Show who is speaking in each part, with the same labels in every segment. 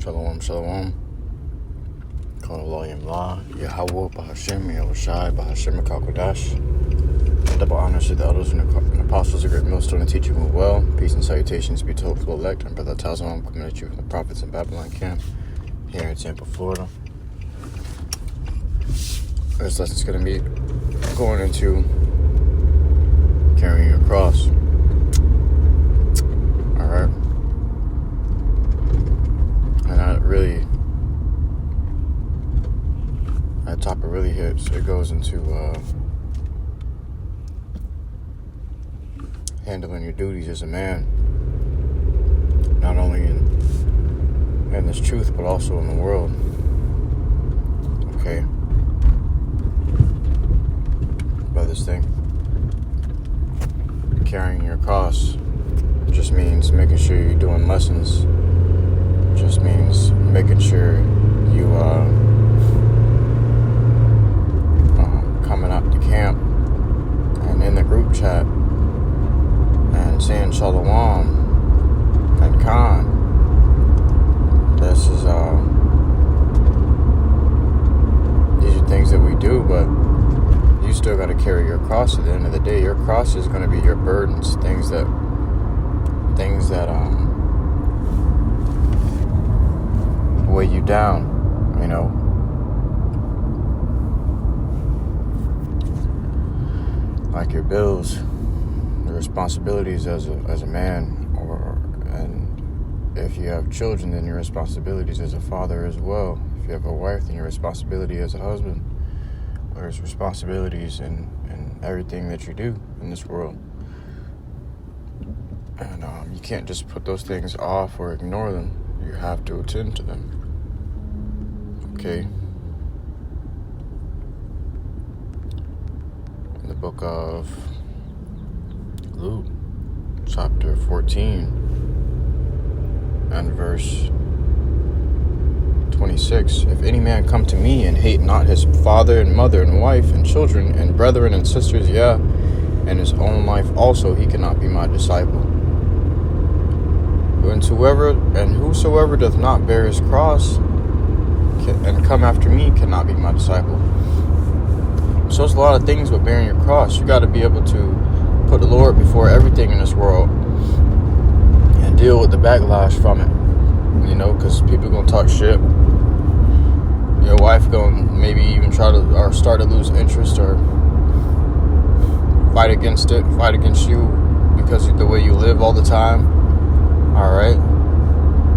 Speaker 1: Shalom, shalom. Call YAHAWAH, BAHASHAM, YAHAWASHI, BAHASHAM, HAKODASH. Double honors to the elders and apostles, a great millstone to teach you well. Peace and salutations be to hopeful elect. And Brother Tazam coming at you from the prophets in Babylon camp here in Tampa, Florida. This lesson's going to be going into carrying your cross. Alright. And that topic really hits. It goes into handling your duties as a man, not only in this truth, but also in the world. Okay. By this thing, carrying your cross just means making sure you're doing lessons. Just means making sure you coming out to camp and in the group chat and saying shalom and khan. This is these are things that we do, but you still got to carry your cross. At the end of the day, your cross is going to be your burdens, things that weigh you down, you know. Like your bills, the responsibilities as a man, and if you have children, then your responsibilities as a father as well. If you have a wife, then your responsibility as a husband. There's responsibilities in everything that you do in this world. And you can't just put those things off or ignore them. You have to attend to them. Okay? In the book of Luke, chapter 14, and verse 26. If any man come to me and hate not his father and mother and wife and children and brethren and sisters, yea, and his own life also, he cannot be my disciple. And whosoever doth not bear his cross and come after me cannot be my disciple. So it's a lot of things with bearing your cross. You got to be able to put the Lord before everything in this world and deal with the backlash from it. You know, because people going to talk shit. Your wife going to maybe even start to lose interest or fight against you because of the way you live all the time. Alright?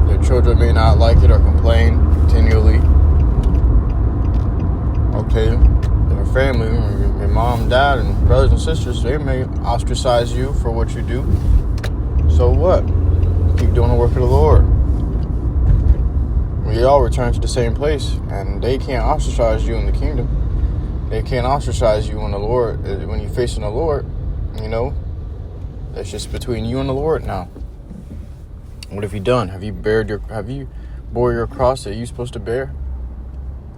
Speaker 1: Your children may not like it or complain continually. Okay? Your family, your mom, dad, and brothers and sisters, they may ostracize you for what you do. So what? Keep doing the work of the Lord. We all return to the same place, and they can't ostracize you in the kingdom. They can't ostracize you when you're facing the Lord. You know, that's just between you and the Lord now. What have you done? Have you bore your cross that you're supposed to bear?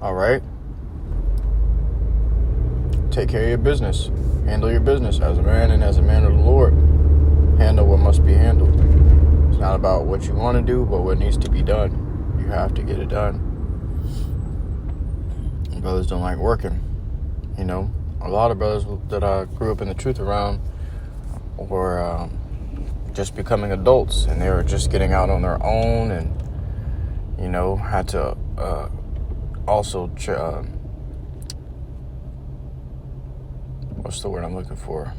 Speaker 1: All right. Take care of your business. Handle your business as a man and as a man of the Lord. Handle what must be handled. It's not about what you want to do, but what needs to be done. You have to get it done. Brothers don't like working. You know, a lot of brothers that I grew up in the truth around were just becoming adults, and they were just getting out on their own, and you know, had to also what's the word I'm looking for?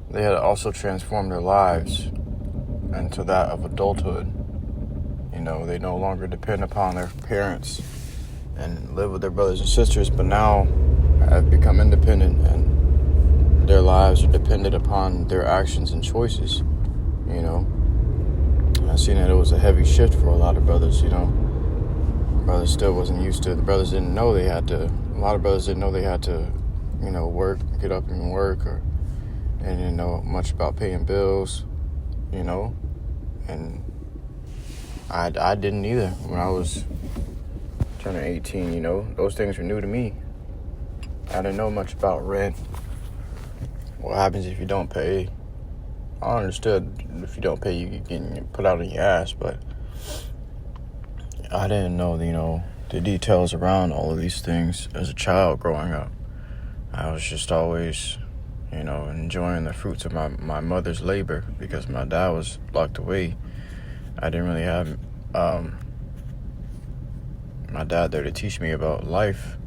Speaker 1: They had to also transform their lives into that of adulthood. You know, they no longer depend upon their parents and live with their brothers and sisters, but now have become independent, and their lives are dependent upon their actions and choices. You know, and I've seen that it was a heavy shift for a lot of brothers. You know, brothers still wasn't used to. The brothers didn't know they had to. A lot of brothers didn't know they had to, you know, get up and work, and didn't know much about paying bills. You know, and I didn't either when I was turning 18. You know, those things were new to me. I didn't know much about rent. What happens if you don't pay? I understood if you don't pay, you get getting put out on your ass, but I didn't know, the details around all of these things as a child growing up. I was just always, enjoying the fruits of my mother's labor because my dad was locked away. I didn't really have my dad there to teach me about life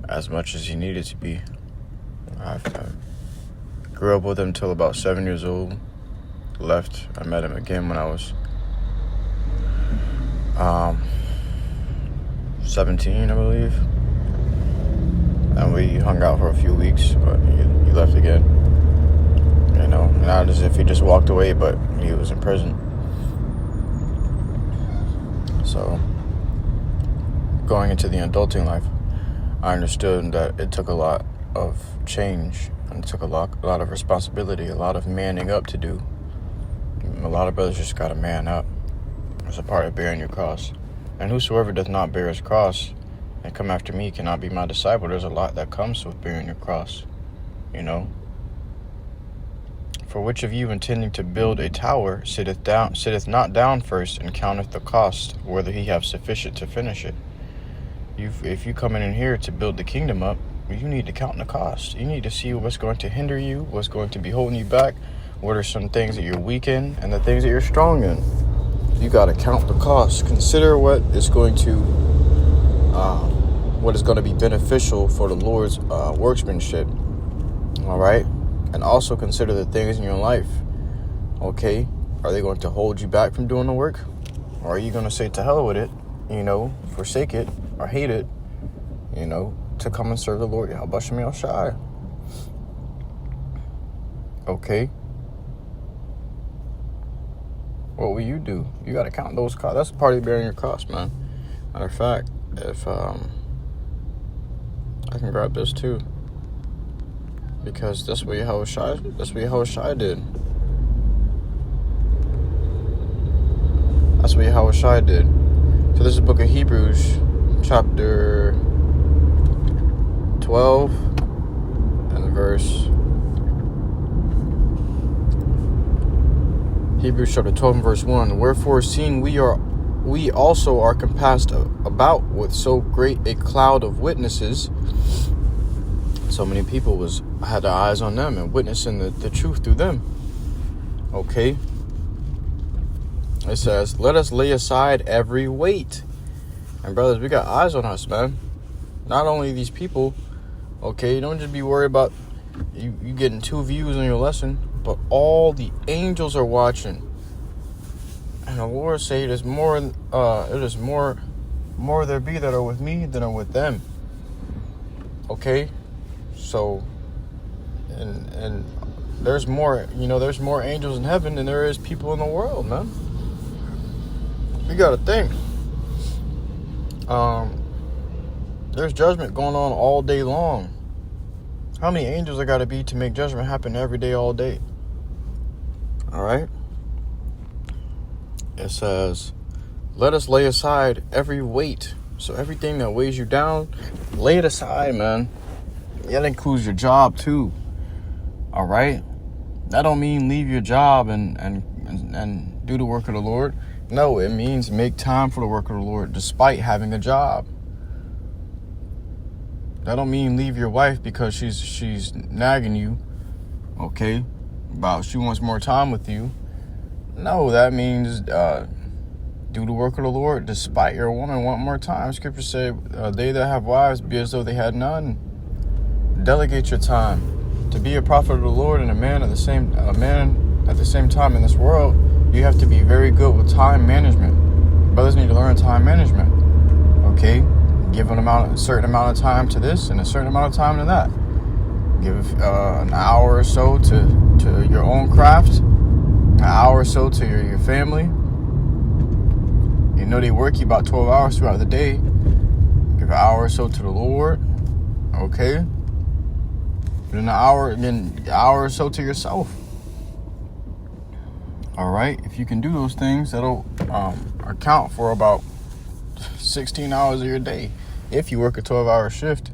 Speaker 1: as much as he needed to be. I grew up with him until about 7 years old. Left. I met him again when I was 17, I believe. And we hung out for a few weeks, but he left again. Not as if he just walked away, but he was in prison. So, going into the adulting life, I understood that it took a lot of change, and it took a lot of responsibility, a lot of manning up to do. A lot of brothers just gotta man up. It's a part of bearing your cross. And whosoever doth not bear his cross and come after me cannot be my disciple. There's a lot that comes with bearing your cross, For which of you intending to build a tower sitteth not down first and counteth the cost, whether he have sufficient to finish it? If you come in here to build the kingdom up, you need to count the cost. You need to see what's going to hinder you, what's going to be holding you back, what are some things that you're weak in, and the things that you're strong in. You got to count the cost. Consider what is going to be beneficial for the Lord's workmanship. All right, and also consider the things in your life. Okay, are they going to hold you back from doing the work, or are you going to say to hell with it? Forsake it or hate it. To come and serve the Lord YAHAWASHI. Okay. What will you do? You got to count those costs. That's a part of bearing your cross, man. Matter of fact, if I can grab this too, because that's what YAHAWASHI did. That's what YAHAWASHI did. So this is the book of Hebrews, chapter 12 and verse. Hebrews chapter 12 and verse 1. Wherefore, seeing we also are compassed about with so great a cloud of witnesses. So many people had their eyes on them and witnessing the truth through them. Okay. It says, let us lay aside every weight. And brothers, we got eyes on us, man. Not only these people. Okay, don't just be worried about you getting 2 views on your lesson. But all the angels are watching, and the Lord say, "It is more there be that are with me than are with them." Okay, so and there's more, there's more angels in heaven than there is people in the world, man. You gotta think. There's judgment going on all day long. How many angels there got to be to make judgment happen every day, all day? All right. It says, let us lay aside every weight. So everything that weighs you down, lay it aside, man. That includes your job too. All right. That don't mean leave your job and do the work of the Lord. No, it means make time for the work of the Lord despite having a job. That don't mean leave your wife because she's nagging you, okay, about she wants more time with you. No, that means do the work of the Lord despite your woman want more time. Scripture say, they that have wives be as though they had none. Delegate your time. To be a prophet of the Lord and a man at the same time in this world, you have to be very good with time management. Brothers need to learn time management, okay? Give a certain amount of time to this and a certain amount of time to that. Give an hour or so to your own craft, an hour or so to your family. They work you about 12 hours throughout the day. Give an hour or so to the Lord, okay? And then an hour or so to yourself. All right, if you can do those things, that'll account for about 16 hours of your day. If you work a 12-hour shift, if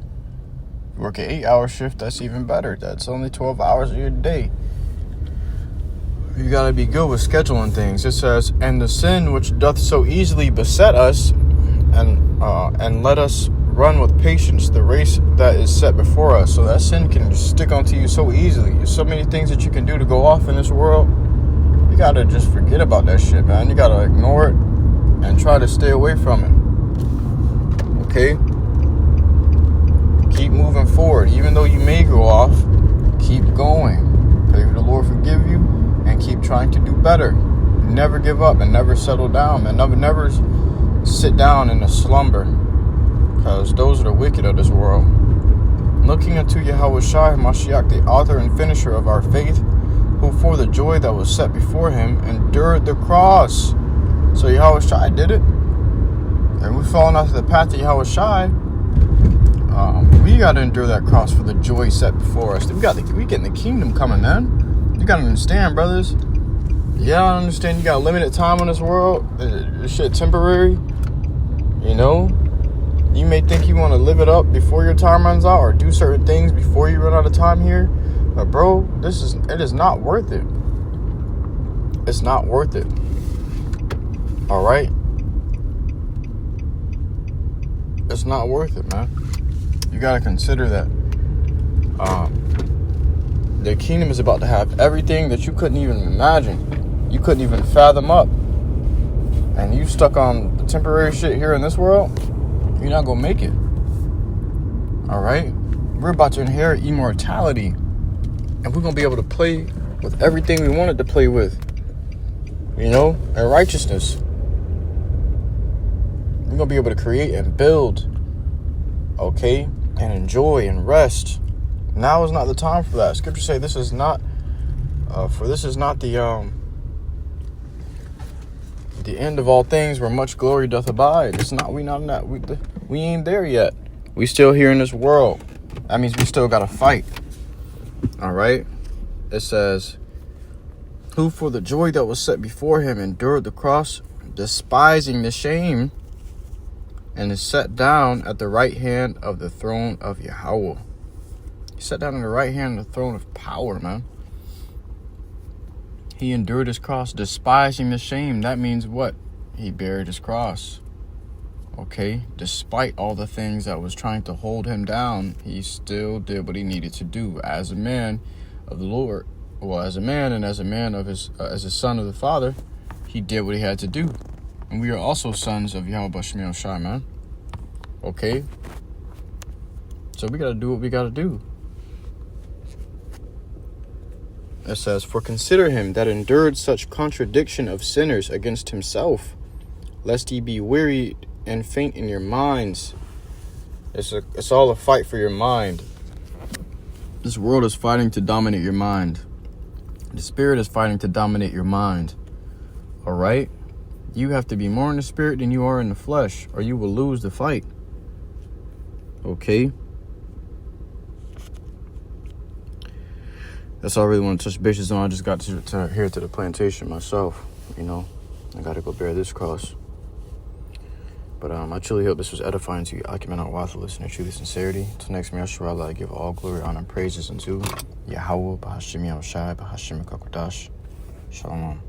Speaker 1: you work an 8-hour shift, that's even better. That's only 12 hours of your day. you gotta be good with scheduling things. It says, and the sin which doth so easily beset us, and let us run with patience the race that is set before us. So that sin can just stick onto you so easily. There's so many things that you can do to go off in this world. You gotta just forget about that shit, man. You gotta ignore it and try to stay away from it. Okay? Keep moving forward. Even though you may go off, keep going. Pray for the Lord forgive you and keep trying to do better. Never give up and never settle down, man. Never sit down in a slumber, because those are the wicked of this world. Looking unto Yahawashi Mashiach, the author and finisher of our faith, who for the joy that was set before him endured the cross. So Yahawashi did it, and we fallen off the path of Yahawashi. We got to endure that cross for the joy set before us. We getting the kingdom coming, man. You got to understand, brothers. Yeah, I understand you got limited time on this world. This shit temporary. You know, you may think you want to live it up before your time runs out, or do certain things before you run out of time here. But bro, it is not worth it. It's not worth it. All right. It's not worth it, man. You got to consider that the kingdom is about to have everything that you couldn't even imagine. You couldn't even fathom up. And you stuck on the temporary shit here in this world, you're not going to make it. All right? We're about to inherit immortality. And we're going to be able to play with everything we wanted to play with. You know? And righteousness. We're going to be able to create and build. Okay? And enjoy and rest. Now is not the time for that. Scripture say this is not the end of all things where much glory doth abide. It's not. We ain't there yet. We still here in this world. That means we still got to fight. All right. It says, who for the joy that was set before him endured the cross, despising the shame, and is set down at the right hand of the throne of Yahweh. He sat down on the right hand of the throne of power, man. He endured his cross, despising the shame. That means what? He buried his cross. Okay? Despite all the things that was trying to hold him down, he still did what he needed to do. As a man of the Lord, well, as a man and as a man of his, as a son of the Father, he did what he had to do. And we are also sons of Yahweh Shai, man. Okay? So we got to do what we got to do. It says, for consider him that endured such contradiction of sinners against himself, lest ye be wearied and faint in your minds. It's all a fight for your mind. This world is fighting to dominate your mind. The spirit is fighting to dominate your mind. All right? You have to be more in the spirit than you are in the flesh, or you will lose the fight. Okay? That's all I really want to touch bases on. I just got to here to the plantation myself. You know, I got to go bear this cross. But I truly hope this was edifying to you. I commend our wife to listen to truth and sincerity. Till next time, I give all glory, honor, and praises unto Yahawah, BAHASHAM, YAHAWASHI, BAHASHAM, Shalom.